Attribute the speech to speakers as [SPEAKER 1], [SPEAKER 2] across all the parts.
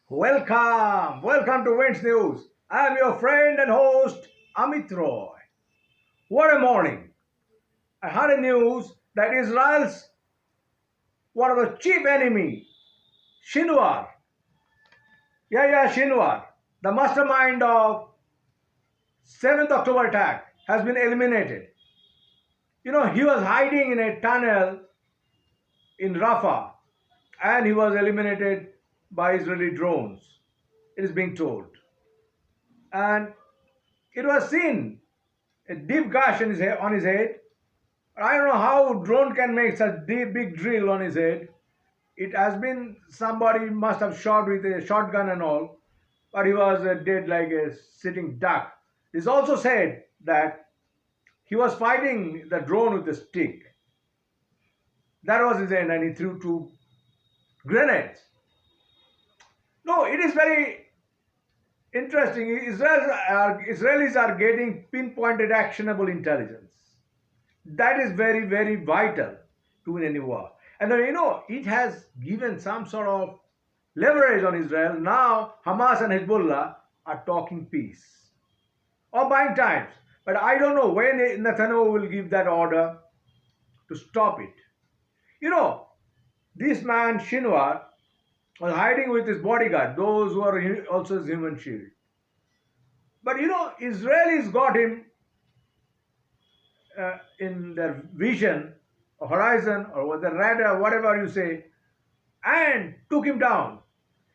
[SPEAKER 1] Welcome to Wins News. I am your friend and host Amit Roy. What a morning! I heard a news that Israel's one of the chief enemy, Sinwar, Sinwar, the mastermind of 7th October attack, has been eliminated. He was hiding in a tunnel in Rafah and he was eliminated by Israeli drones. It is being told. And it was seen a deep gash on his head. I don't know how drone can make such deep, big drill on his head. It has been somebody must have shot with a shotgun and all, but he was dead like a sitting duck. It's also said that he was fighting the drone with a stick. That was his end, and he threw two grenades. No, it is very interesting. Israelis are getting pinpointed, actionable intelligence. That is very, very vital to win any war. And it has given some sort of leverage on Israel. Now, Hamas and Hezbollah are talking peace or buying times. But I don't know when Netanyahu will give that order to stop it. This man, Sinwar, was hiding with his bodyguard, those who are also his human shield. But Israelis got him in their vision or horizon or the radar, whatever you say, and took him down.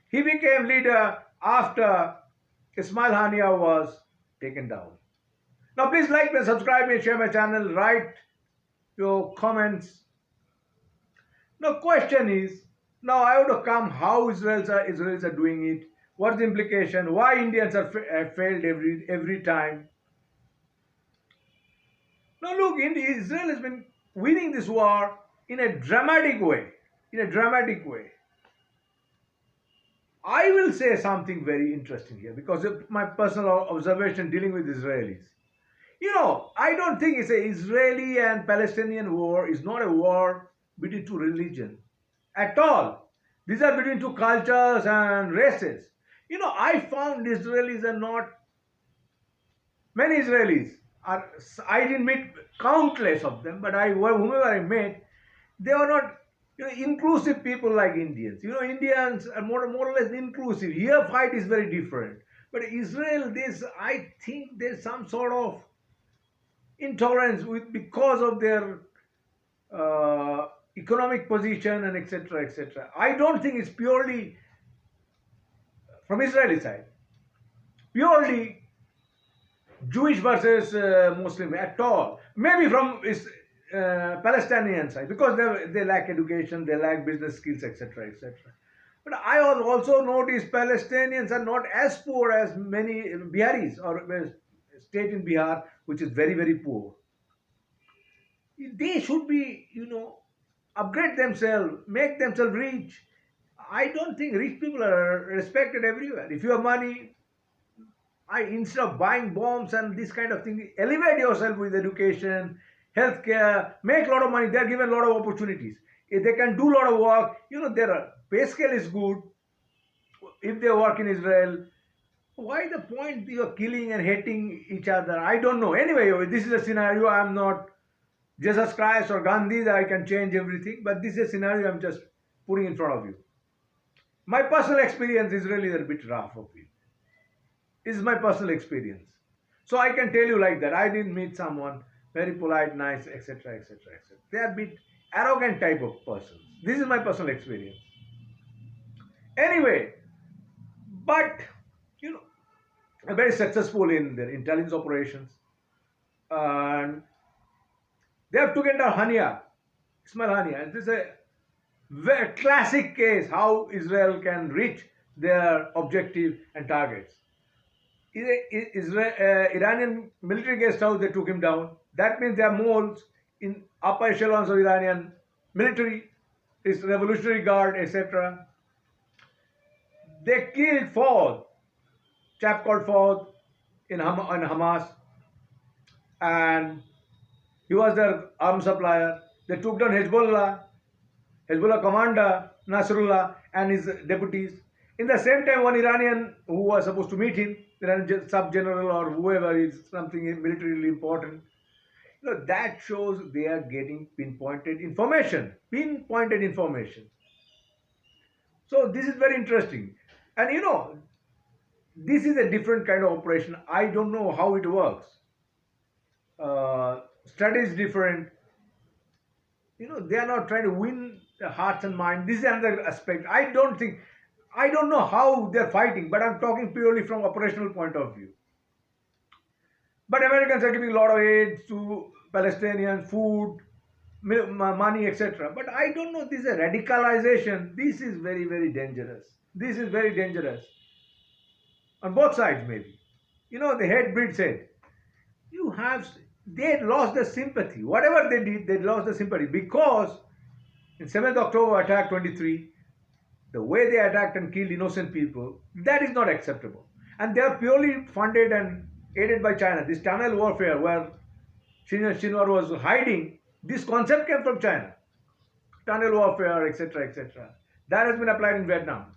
[SPEAKER 1] He became leader after Ismail Hania was taken down. Now please like me, subscribe me, share my channel, write your comments. Now question is, now I want to come how Israelis are doing it, what's the implication, why Indians have failed every time. Now look, Israel has been winning this war in a dramatic way. I will say something very interesting here because of my personal observation dealing with Israelis. I don't think it's an Israeli and Palestinian war. It's not a war between two religions at all. These are between two cultures and races. I found Israelis are not, many Israelis are, I didn't meet countless of them, but whomever I met, they were not inclusive people like Indians. Indians are more or less inclusive. Here fight is very different. But Israel, I think there's some sort of intolerance because of their economic position and etc. etc. I don't think it's purely from Israeli side, purely Jewish versus Muslim at all. Maybe from Palestinian side because they lack education, they lack business skills, etc. etc. But I also notice Palestinians are not as poor as many Biharis or state in Bihar, which is very, very poor. They should be, upgrade themselves, make themselves rich. I don't think rich people are respected everywhere. If you have money, instead of buying bombs and this kind of thing, elevate yourself with education, healthcare, make a lot of money. They are given a lot of opportunities. If they can do a lot of work, their pay scale is good. If they work in Israel, why the point you're killing and hating each other? I don't know. Anyway, this is a scenario. I'm not Jesus Christ or Gandhi that I can change everything, but this is a scenario I'm just putting in front of you. My personal experience, Israelis are a bit rough of it. This is my personal experience. So I can tell you like that. I didn't meet someone very polite, nice, etc., etc., etc. They are a bit arrogant type of persons. This is my personal experience. Anyway, but are very successful in their intelligence operations, and they have taken down Hania, Ismail Hania. This is a very classic case how Israel can reach their objective and targets. Iranian military guest house, they took him down. That means there are moles in upper echelons of Iranian military, his revolutionary guard, etc. They killed Ford, chap called Ford in Hamas, and he was their arms supplier. They took down Hezbollah commander Nasrullah and his deputies. In the same time, one Iranian who was supposed to meet him, Iranian sub-general or whoever is something militarily important, that shows they are getting pinpointed information. Pinpointed information. So this is very interesting. And this is a different kind of operation. I don't know how it works. Study is different. They are not trying to win the hearts and minds. This is another aspect. I don't know how they're fighting, but I'm talking purely from operational point of view. But Americans are giving a lot of aid to Palestinians, food, money, etc. But I don't know, this is a radicalization. This is very, very dangerous. This is very dangerous. On both sides, maybe. The head breed said, they lost the sympathy. Whatever they did, they lost the sympathy. Because in 7th October attack 23, the way they attacked and killed innocent people, that is not acceptable. And they are purely funded and aided by China. This tunnel warfare where Sinwar was hiding, this concept came from China. Tunnel warfare, etc., etc. That has been applied in Vietnam.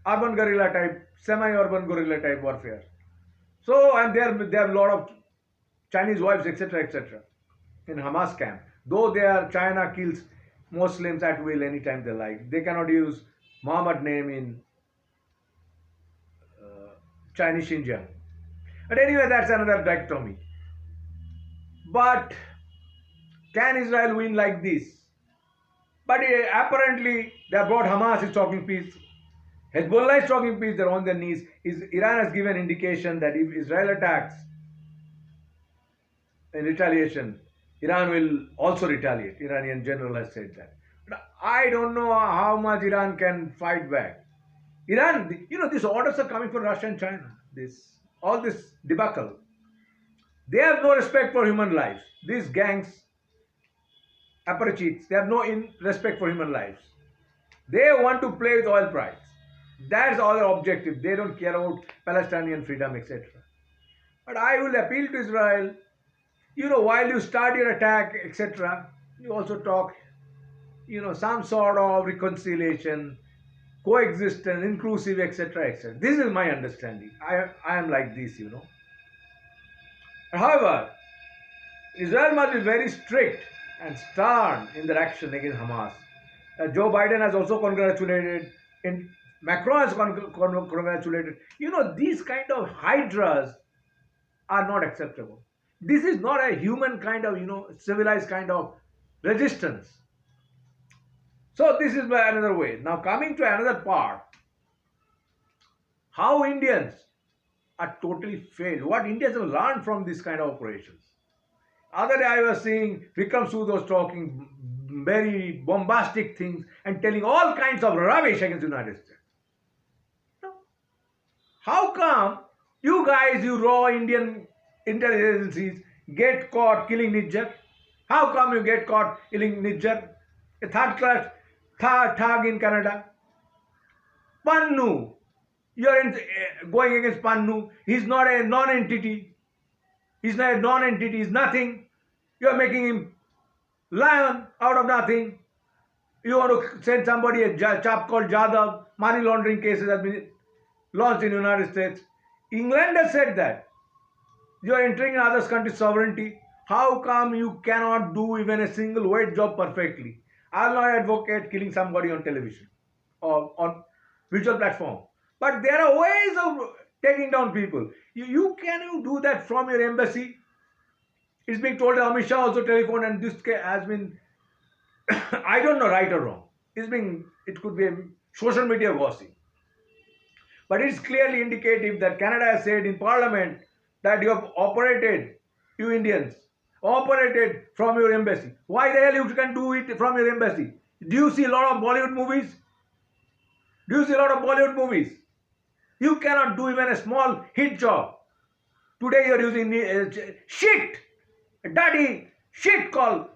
[SPEAKER 1] Urban guerrilla type, semi-urban guerrilla type warfare. So, and there are a lot of Chinese wives, etc., etc. in Hamas camp. Though China kills Muslims at will anytime they like. They cannot use Muhammad name in Chinese Xinjiang. But anyway, that's another dichotomy. But can Israel win like this? But apparently, they brought Hamas is talking peace. Hezbollah is talking peace. They're on their knees. Iran has given indication that if Israel attacks in retaliation, Iran will also retaliate. Iranian general has said that. But I don't know how much Iran can fight back. Iran, these orders are coming from Russia and China. All this debacle. They have no respect for human lives. These gangs, apparatchiks, they have no respect for human lives. They want to play with oil price. That's all their objective. They don't care about Palestinian freedom, etc. But I will appeal to Israel, while you start your attack, etc., you also talk, some sort of reconciliation, coexistence, inclusive, etc., etc. This is my understanding. I am like this, However, Israel must be very strict and stern in their action against Hamas. Joe Biden has also congratulated, and Macron has congratulated. These kind of hydras are not acceptable. This is not a human kind of, civilized kind of resistance. So this is another way. Now coming to another part, how Indians are totally failed. What Indians have learned from this kind of operations. Other day I was seeing Vikram Sood was talking very bombastic things and telling all kinds of rubbish against the United States. How come you guys, you raw Indian intelligence agencies, get caught killing Nijjar? How come you get caught killing Nijjar? A third class thug in Canada. Pannu. You are going against Pannu. He's not a non-entity. He's not a non-entity. He's nothing. You are making him lion out of nothing. You want to send somebody, a chap called Jadhav. Money laundering cases have been launched in the United States. England has said that. You are entering another country's sovereignty. How come you cannot do even a single wage job perfectly? I will not advocate killing somebody on television or on visual platform. But there are ways of taking down people. Can you do that from your embassy? It's being told that Amit Shah also telephoned, and this has been, I don't know, right or wrong. It could be a social media gossip. But it's clearly indicative that Canada has said in Parliament that you have operated, you Indians, operated from your embassy. Why the hell you can do it from your embassy? Do you see a lot of Bollywood movies? Do you see a lot of Bollywood movies? You cannot do even a small hit job. Today you are using dirty shit called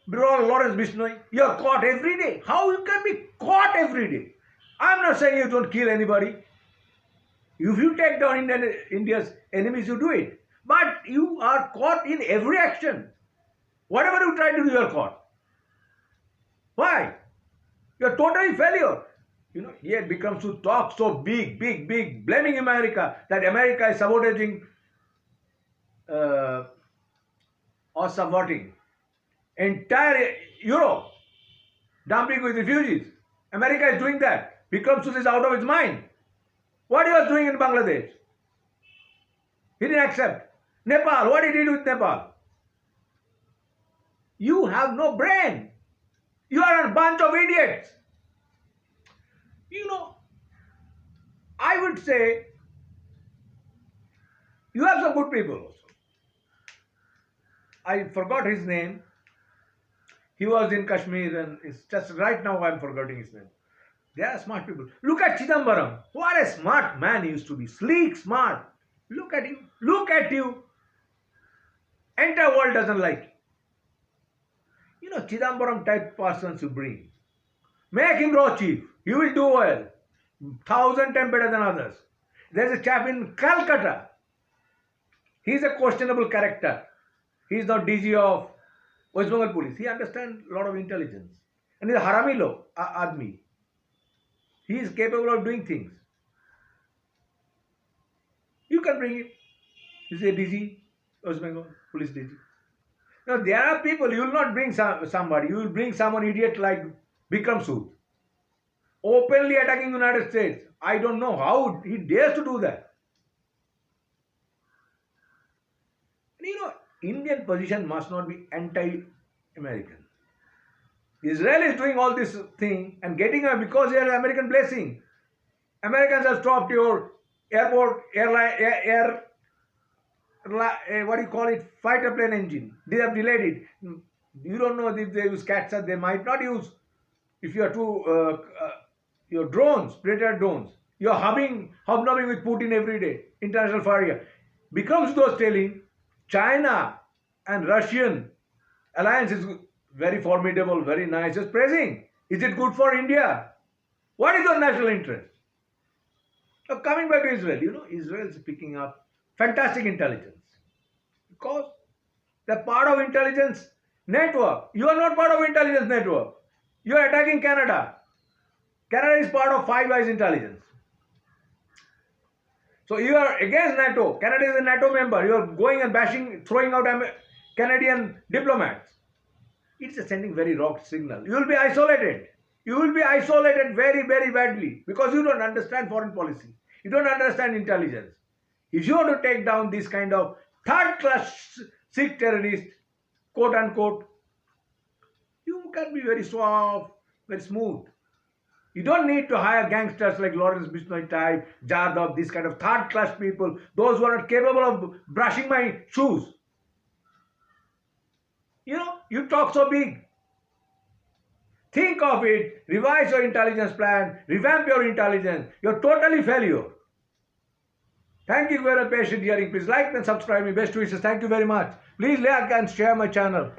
[SPEAKER 1] Lawrence Bishnoi. You are caught every day. How you can be caught every day? I am not saying you don't kill anybody. If you take down India's enemies, you do it. But you are caught in every action. Whatever you try to do, you are caught. Why? You are totally failure. He had become to talk so big, big, big, blaming America, that America is sabotaging uh, or subverting entire Europe, dumping with refugees. America is doing that. Bikram Sood is out of his mind. What he was doing in Bangladesh? He didn't accept. Nepal, what did he do with Nepal? You have no brain. You are a bunch of idiots. I would say you have some good people also. I forgot his name. He was in Kashmir, and it's just right now I'm forgetting his name. They are smart people. Look at Chidambaram. What a smart man he used to be. Sleek, smart. Look at him. Look at you. Entire world doesn't like you. Chidambaram type persons you bring. Make him raw chief. He will do well. 1,000 times better than others. There's a chap in Calcutta. He's a questionable character. He's not DG of West Bengal police. He understands a lot of intelligence. And he's a harami admi. He is capable of doing things. You can bring him. He's a DG, West Bengal police DG. Now there are people, you will not bring somebody. You will bring someone idiot like Bikram Sood. Openly attacking the United States. I don't know how he dares to do that. Indian position must not be anti-American. Israel is doing all this thing and getting a, because they are American blessing. Americans have stopped your airport, air, what do you call it, fighter plane engine. They have delayed it. You don't know if they use cats, they might not use. If you are too, your drones, Predator drones, you are hobnobbing with Putin every day, international fire. Becomes those telling, China and Russian alliance is very formidable, very nice, just praising. Is it good for India? What is your national interest? Now coming back to Israel, Israel is picking up fantastic intelligence because they're part of intelligence network. You are not part of intelligence network. You are attacking Canada. Canada is part of Five Eyes intelligence. So you are against NATO. Canada is a NATO member. You are going and bashing, throwing out Canadian diplomats. It's sending very wrong signal. You will be isolated. You will be isolated very, very badly because you don't understand foreign policy. You don't understand intelligence. If you want to take down this kind of third-class Sikh terrorist, quote unquote, you can be very suave, very smooth. You don't need to hire gangsters like Lawrence Bisnoy type, Jadhav, this kind of third-class people, those who are not capable of brushing my shoes. You talk so big. Think of it, revise your intelligence plan, revamp your intelligence. You're totally failure. Thank you for your patient hearing. Please like and subscribe me. Best wishes. Thank you very much. Please like and share my channel.